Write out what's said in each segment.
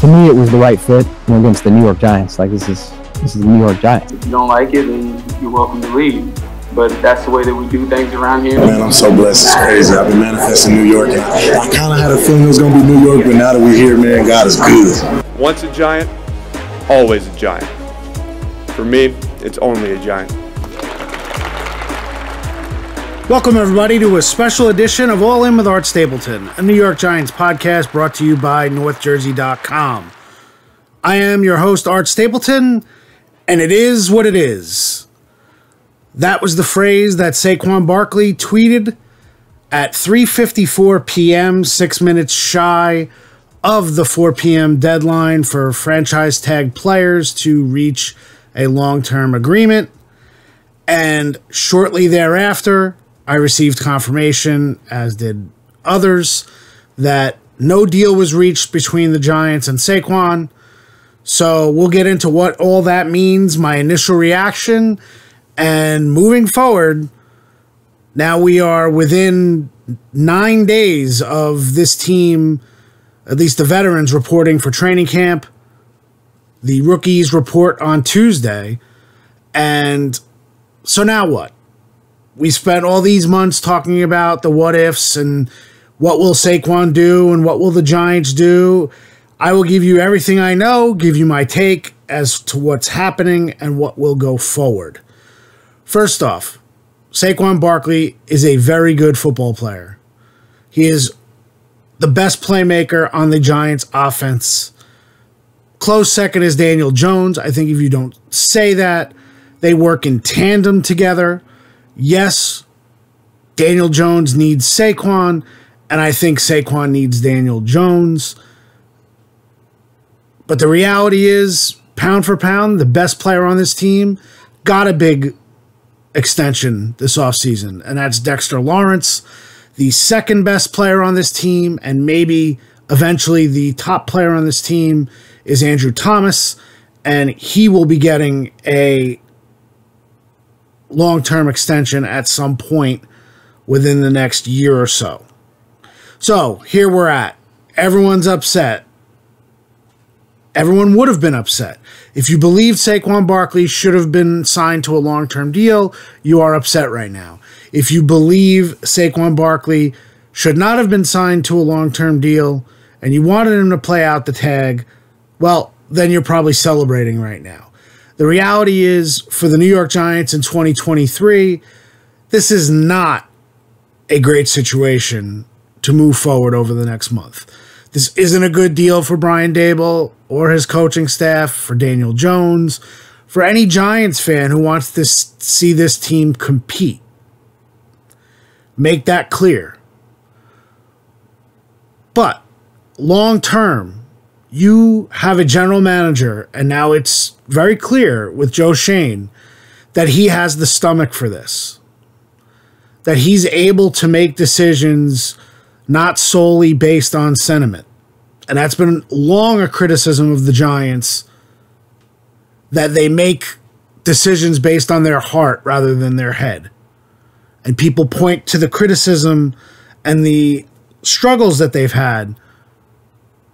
me, it was the right fit, against the New York Giants. Like, this is the New York Giants. If you don't like it, then you're welcome to leave. But that's the way that we do things around here. Man, I'm so blessed. It's crazy. I've been manifesting New York, and I kind of had a feeling it was going to be New York, but now that we're here, man, God is good. Once a Giant, always a Giant. For me, it's only a Giant. Welcome, everybody, to a special edition of All In with Art Stapleton, a New York Giants podcast brought to you by NorthJersey.com. I am your host, Art Stapleton, and it is what it is. That was the phrase that Saquon Barkley tweeted at 3:54 p.m., 6 minutes shy of the 4 p.m. deadline for franchise tag players to reach a long-term agreement. And shortly thereafter, I received confirmation, as did others, that no deal was reached between the Giants and Saquon. So we'll get into what all that means, my initial reaction, and moving forward. Now we are within 9 days of this team, at least the veterans, reporting for training camp. The rookies report on Tuesday. And so now what? We spent all these months talking about the what ifs and what will Saquon do and what will the Giants do. I will give you everything I know, give you my take as to what's happening and what will go forward. First off, Saquon Barkley is a very good football player. He is the best playmaker on the Giants offense. Close second is Daniel Jones. I think if you don't say that, they work in tandem together. Yes, Daniel Jones needs Saquon, and I think Saquon needs Daniel Jones. But the reality is, pound for pound, the best player on this team got a big extension this offseason, and that's Dexter Lawrence. The second best player on this team, and maybe eventually the top player on this team, is Andrew Thomas, and he will be getting a long-term extension at some point within the next year or so. So here we're at. Everyone's upset. Everyone would have been upset. If you believed Saquon Barkley should have been signed to a long-term deal, you are upset right now. If you believe Saquon Barkley should not have been signed to a long-term deal and you wanted him to play out the tag, well, then you're probably celebrating right now. The reality is, for the New York Giants in 2023, this is not a great situation to move forward over the next month. This isn't a good deal for Brian Daboll or his coaching staff, for Daniel Jones, for any Giants fan who wants to see this team compete. Make that clear. But long term, you have a general manager, and now it's very clear with Joe Schoen that he has the stomach for this, that he's able to make decisions not solely based on sentiment. And that's been long a criticism of the Giants, that they make decisions based on their heart rather than their head. And people point to the criticism and the struggles that they've had,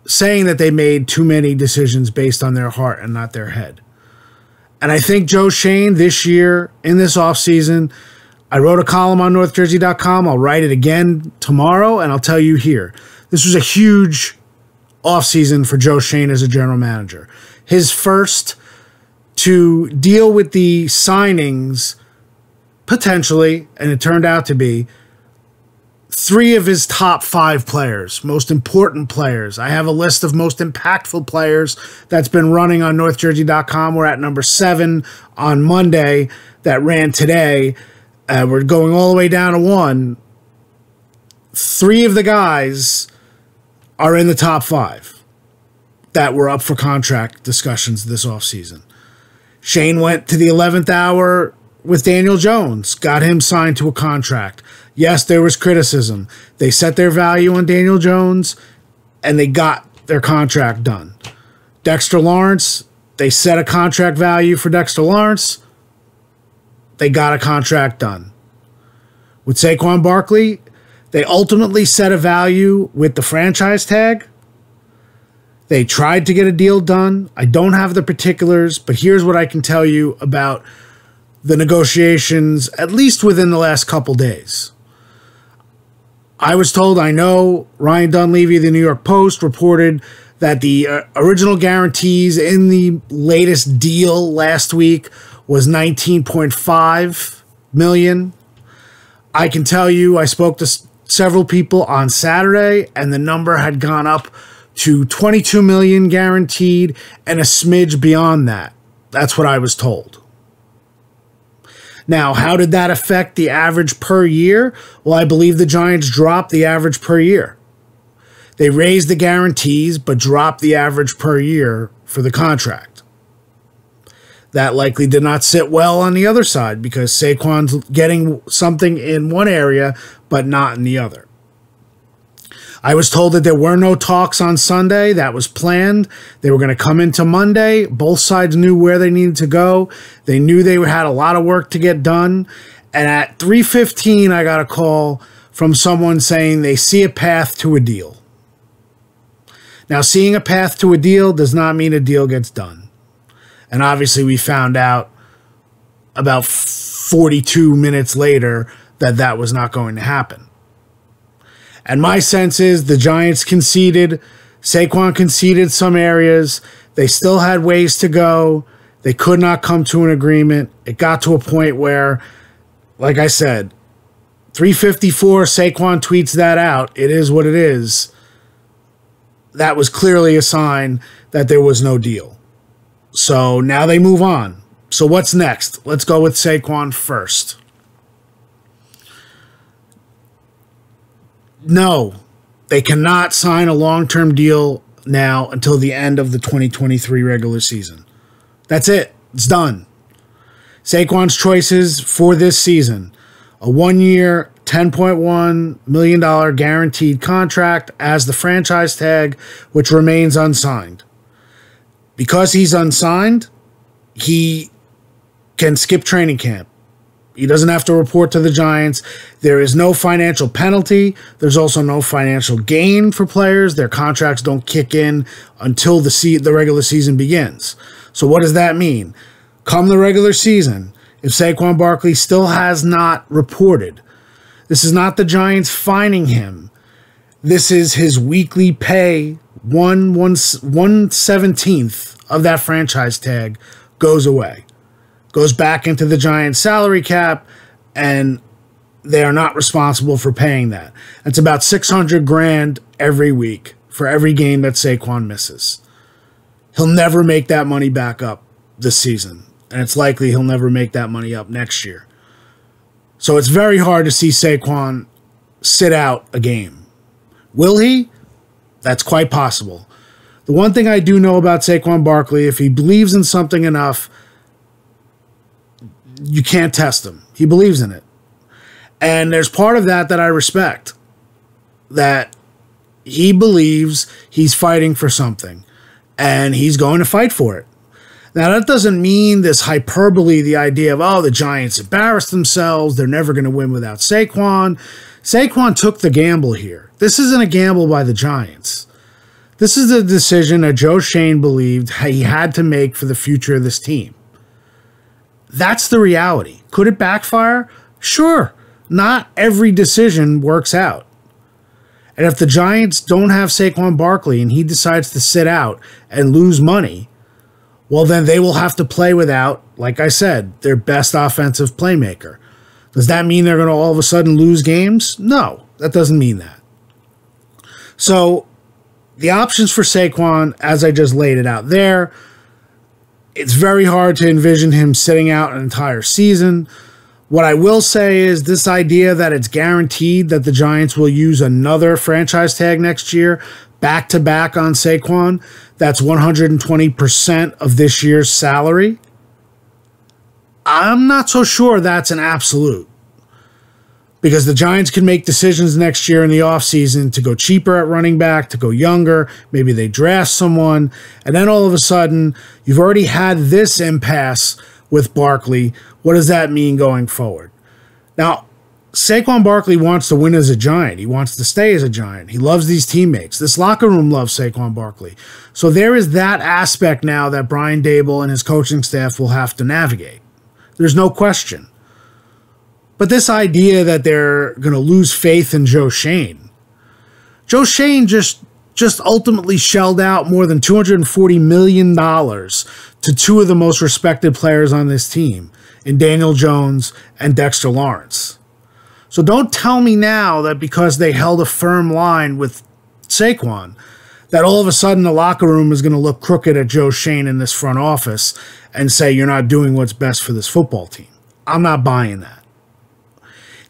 saying that they made too many decisions based on their heart and not their head. And I think Joe Schoen this year, in this offseason, I wrote a column on NorthJersey.com. I'll write it again tomorrow, and I'll tell you here. This was a huge offseason for Joe Schoen as a general manager. His first to deal with the signings, potentially, and it turned out to be, 3 of his top 5 players, most important players. I have a list of most impactful players that's been running on NorthJersey.com. We're at number 7 on Monday. That ran today. We're going all the way down to 1. 3 of the guys are in the top 5 that were up for contract discussions this offseason. Shane went to the 11th hour with Daniel Jones, got him signed to a contract. Yes, there was criticism. They set their value on Daniel Jones, and they got their contract done. Dexter Lawrence, they set a contract value for Dexter Lawrence. They got a contract done. With Saquon Barkley, they ultimately set a value with the franchise tag. They tried to get a deal done. I don't have the particulars, but here's what I can tell you about the negotiations, at least within the last couple days. I was told, I know Ryan Dunleavy of the New York Post reported that the original guarantees in the latest deal last week was $19.5 million. I can tell you, I spoke to several people on Saturday, and the number had gone up to $22 million guaranteed and a smidge beyond that. That's what I was told. Now, how did that affect the average per year? Well, I believe the Giants dropped the average per year. They raised the guarantees, but dropped the average per year for the contract. That likely did not sit well on the other side because Saquon's getting something in one area, but not in the other. I was told that there were no talks on Sunday. That was planned. They were going to come into Monday. Both sides knew where they needed to go. They knew they had a lot of work to get done. And at 3:15, I got a call from someone saying they see a path to a deal. Now, seeing a path to a deal does not mean a deal gets done. And obviously, we found out about 42 minutes later that that was not going to happen. And my sense is the Giants conceded. Saquon conceded some areas. They still had ways to go. They could not come to an agreement. It got to a point where, like I said, 3:54, Saquon tweets that out. It is what it is. That was clearly a sign that there was no deal. So now they move on. So what's next? Let's go with Saquon first. No, they cannot sign a long-term deal now until the end of the 2023 regular season. That's it. It's done. Saquon's choices for this season: a 1-year, $10.1 million guaranteed contract as the franchise tag, which remains unsigned. Because he's unsigned, he can skip training camp. He doesn't have to report to the Giants. There is no financial penalty. There's also no financial gain for players. Their contracts don't kick in until the regular season begins. So what does that mean? Come the regular season, if Saquon Barkley still has not reported, this is not the Giants fining him. This is his weekly pay. 1/17 of that franchise tag goes away. Goes back into the Giants' salary cap, and they are not responsible for paying that. It's about $600,000 every week for every game that Saquon misses. He'll never make that money back up this season, and it's likely he'll never make that money up next year. So it's very hard to see Saquon sit out a game. Will he? That's quite possible. The one thing I do know about Saquon Barkley, if he believes in something enough, you can't test him. He believes in it. And there's part of that I respect. That he believes he's fighting for something. And he's going to fight for it. Now, that doesn't mean this hyperbole, the idea of, oh, the Giants embarrassed themselves. They're never going to win without Saquon. Saquon took the gamble here. This isn't a gamble by the Giants. This is a decision that Joe Schoen believed he had to make for the future of this team. That's the reality. Could it backfire? Sure. Not every decision works out. And if the Giants don't have Saquon Barkley and he decides to sit out and lose money, well, then they will have to play without, like I said, their best offensive playmaker. Does that mean they're going to all of a sudden lose games? No, that doesn't mean that. So the options for Saquon, as I just laid it out there, it's very hard to envision him sitting out an entire season. What I will say is this idea that it's guaranteed that the Giants will use another franchise tag next year, back-to-back on Saquon, that's 120% of this year's salary. I'm not so sure that's an absolute. Because the Giants can make decisions next year in the offseason to go cheaper at running back, to go younger. Maybe they draft someone. And then all of a sudden, you've already had this impasse with Barkley. What does that mean going forward? Now, Saquon Barkley wants to win as a Giant. He wants to stay as a Giant. He loves these teammates. This locker room loves Saquon Barkley. So there is that aspect now that Brian Daboll and his coaching staff will have to navigate. There's no question. But this idea that they're going to lose faith in Joe Schoen just ultimately shelled out more than $240 million to two of the most respected players on this team, in Daniel Jones and Dexter Lawrence. So don't tell me now that because they held a firm line with Saquon, that all of a sudden the locker room is going to look crooked at Joe Schoen in this front office and say you're not doing what's best for this football team. I'm not buying that.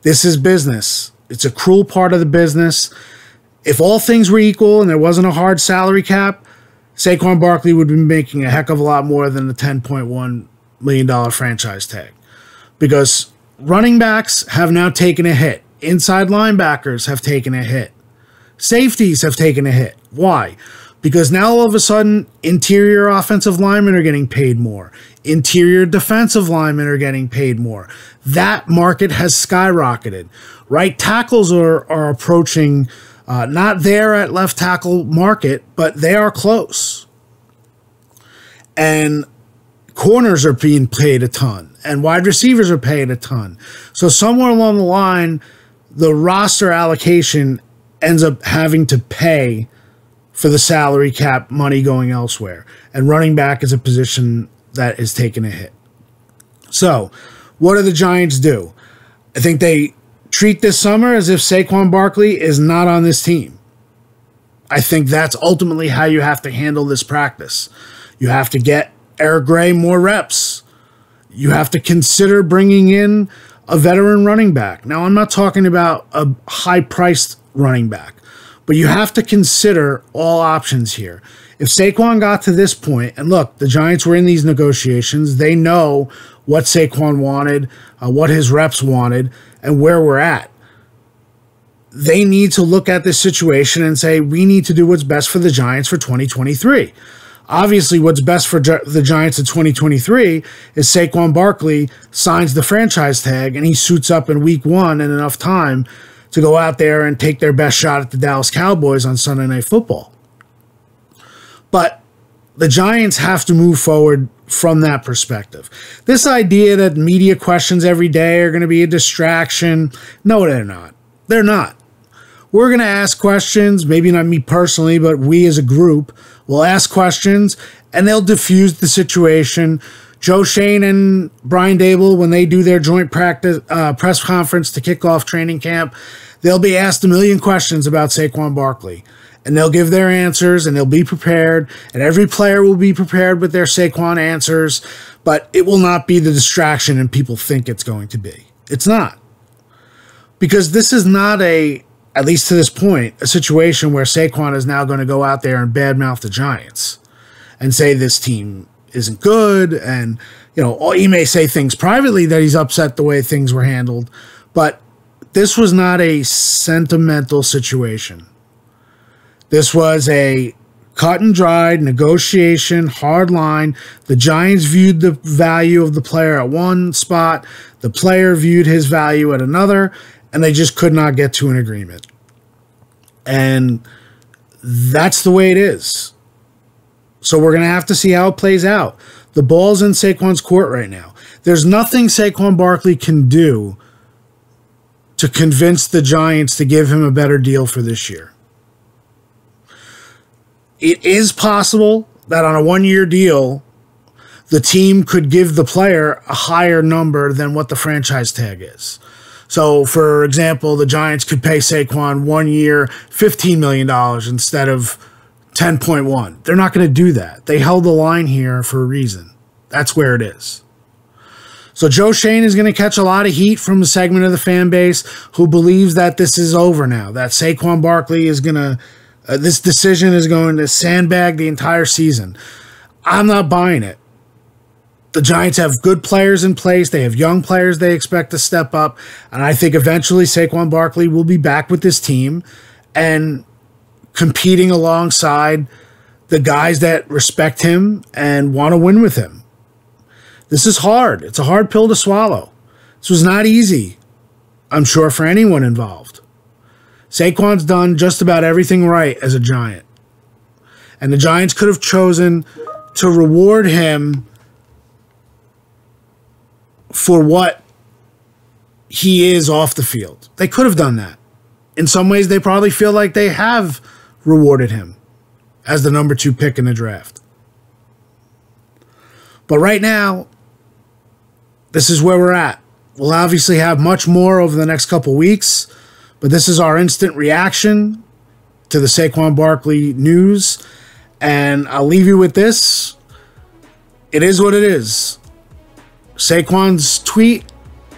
This is business. It's a cruel part of the business. If all things were equal and there wasn't a hard salary cap, Saquon Barkley would be making a heck of a lot more than the $10.1 million franchise tag. Because running backs have now taken a hit. Inside linebackers have taken a hit. Safeties have taken a hit. Why? Because now all of a sudden, interior offensive linemen are getting paid more. Interior defensive linemen are getting paid more. That market has skyrocketed. Right tackles are approaching, not there at left tackle market, but they are close. And corners are being paid a ton. And wide receivers are paid a ton. So somewhere along the line, the roster allocation ends up having to pay for the salary cap money going elsewhere. And running back is a position that is taking a hit. So, what do the Giants do? I think they treat this summer as if Saquon Barkley is not on this team. I think that's ultimately how you have to handle this practice. You have to get Eric Gray more reps. You have to consider bringing in a veteran running back. Now, I'm not talking about a high-priced running back, but you have to consider all options here. If Saquon got to this point, and look, the Giants were in these negotiations, they know what Saquon wanted, what his reps wanted, and where we're at. They need to look at this situation and say, we need to do what's best for the Giants for 2023. Obviously, what's best for the Giants in 2023 is Saquon Barkley signs the franchise tag and he suits up in week 1 in enough time to go out there and take their best shot at the Dallas Cowboys on Sunday Night Football. But the Giants have to move forward from that perspective. This idea that media questions every day are going to be a distraction, no, they're not. They're not. We're going to ask questions, maybe not me personally, but we as a group will ask questions, and they'll diffuse the situation. Joe Schoen and Brian Daboll, when they do their joint press conference to kick off training camp, they'll be asked a million questions about Saquon Barkley. And they'll give their answers, and they'll be prepared, and every player will be prepared with their Saquon answers, but it will not be the distraction and people think it's going to be. It's not. Because this is not at least to this point, a situation where Saquon is now going to go out there and badmouth the Giants and say this team isn't good. And, he may say things privately that he's upset the way things were handled. But this was not a sentimental situation. This was a cut and dried negotiation, hard line. The Giants viewed the value of the player at one spot. The player viewed his value at another. And they just could not get to an agreement. And that's the way it is. So we're going to have to see how it plays out. The ball's in Saquon's court right now. There's nothing Saquon Barkley can do to convince the Giants to give him a better deal for this year. It is possible that on a one-year deal, the team could give the player a higher number than what the franchise tag is. So, for example, the Giants could pay Saquon 1 year $15 million instead of $10.1. They're not going to do that. They held the line here for a reason. That's where it is. So Joe Schoen is going to catch a lot of heat from a segment of the fan base who believes that this is over now, that Saquon Barkley is going to, this decision is going to sandbag the entire season. I'm not buying it. The Giants have good players in place. They have young players they expect to step up. And I think eventually Saquon Barkley will be back with this team and competing alongside the guys that respect him and want to win with him. This is hard. It's a hard pill to swallow. This was not easy I'm sure for anyone involved. Saquon's done just about everything right as a Giant. And the Giants could have chosen to reward him for what he is off the field. They could have done that. In some ways, they probably feel like they have rewarded him as the number 2 pick in the draft. But right now, this is where we're at. We'll obviously have much more over the next couple weeks, but this is our instant reaction to the Saquon Barkley news. And I'll leave you with this. It is what it is. Saquon's tweet,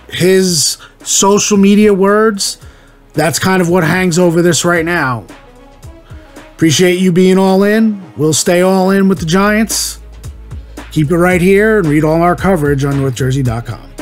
his social media words, that's kind of what hangs over this right now. Appreciate you being all in. We'll stay all in with the Giants. Keep it right here and read all our coverage on NorthJersey.com.